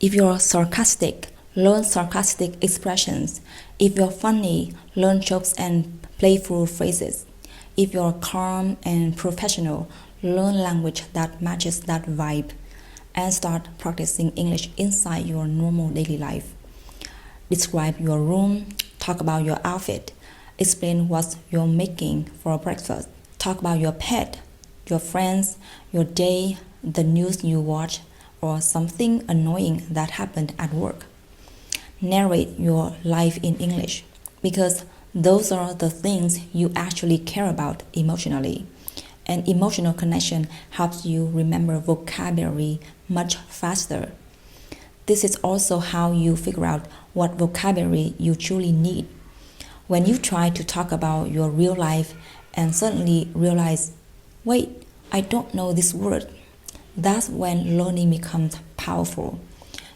If you're sarcastic, learn sarcastic expressions. If you're funny, learn jokes and playful phrases. If you're calm and professional, learn language that matches that vibe. And start practicing English inside your normal daily life. Describe your room, talk about your outfit, explain what you're making for breakfast, talk about your pet, your friends, your day, the news you watch, or something annoying that happened at work. Narrate your life in English because those are the things you actually care about emotionally. And emotional connection helps you remember vocabulary much faster. This is also how you figure out what vocabulary you truly need. When you try to talk about your real life and suddenly realize, wait, I don't know this word, that's when learning becomes powerful.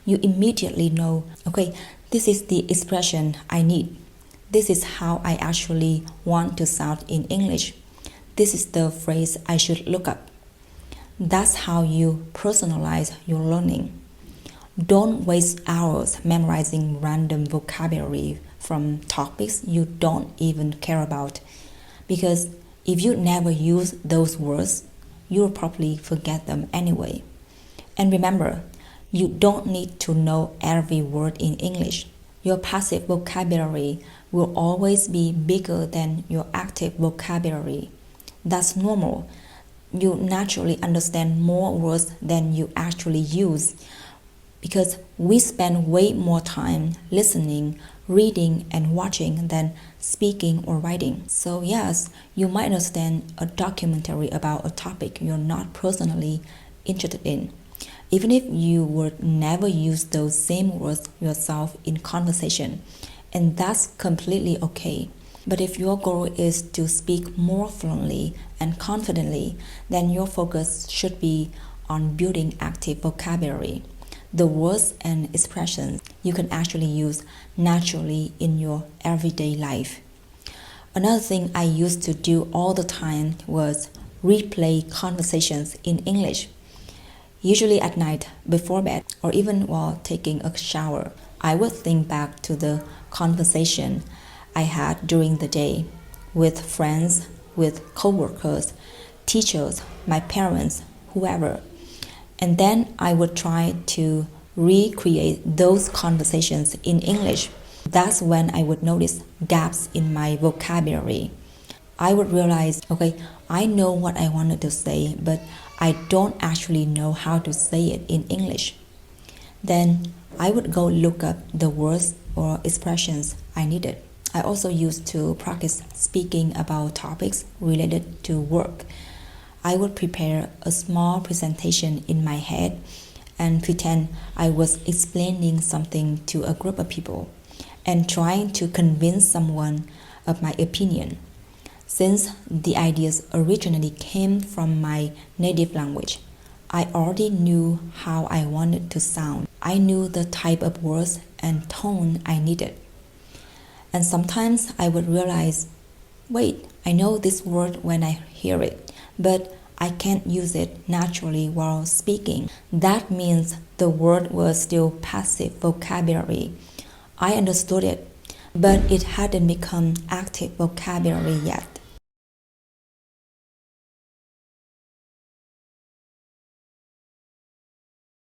You immediately know, okay, this is the expression I need. This is how I actually want to sound in English. This is the phrase I should look up. That's how you personalize your learning. Don't waste hours memorizing random vocabulary from topics you don't even care about. Because if you never use those words, you'll probably forget them anyway. And remember, you don't need to know every word in English. Your passive vocabulary will always be bigger than your active vocabulary. That's normal. You naturally understand more words than you actually use because we spend way more time listening, reading, and watching than speaking or writing. So yes, you might understand a documentary about a topic you're not personally interested in, even if you would never use those same words yourself in conversation, and that's completely okay. But if your goal is to speak more fluently and confidently, then your focus should be on building active vocabulary, the words and expressions you can actually use naturally in your everyday life. Another thing I used to do all the time was replay conversations in English. Usually at night before bed or even while taking a shower, I would think back to the conversation I had during the day with friends, with coworkers, teachers, my parents, whoever. And then I would try to recreate those conversations in English. That's when I would notice gaps in my vocabulary. I would realize, okay, I know what I wanted to say, but I don't actually know how to say it in English. Then I would go look up the words or expressions I needed. I also used to practice speaking about topics related to work. I would prepare a small presentation in my head and pretend I was explaining something to a group of people and trying to convince someone of my opinion. Since the ideas originally came from my native language, I already knew how I wanted to sound. I knew the type of words and tone I needed. And sometimes I would realize, wait, I know this word when I hear it, but I can't use it naturally while speaking. That means the word was still passive vocabulary. I understood it, but it hadn't become active vocabulary yet.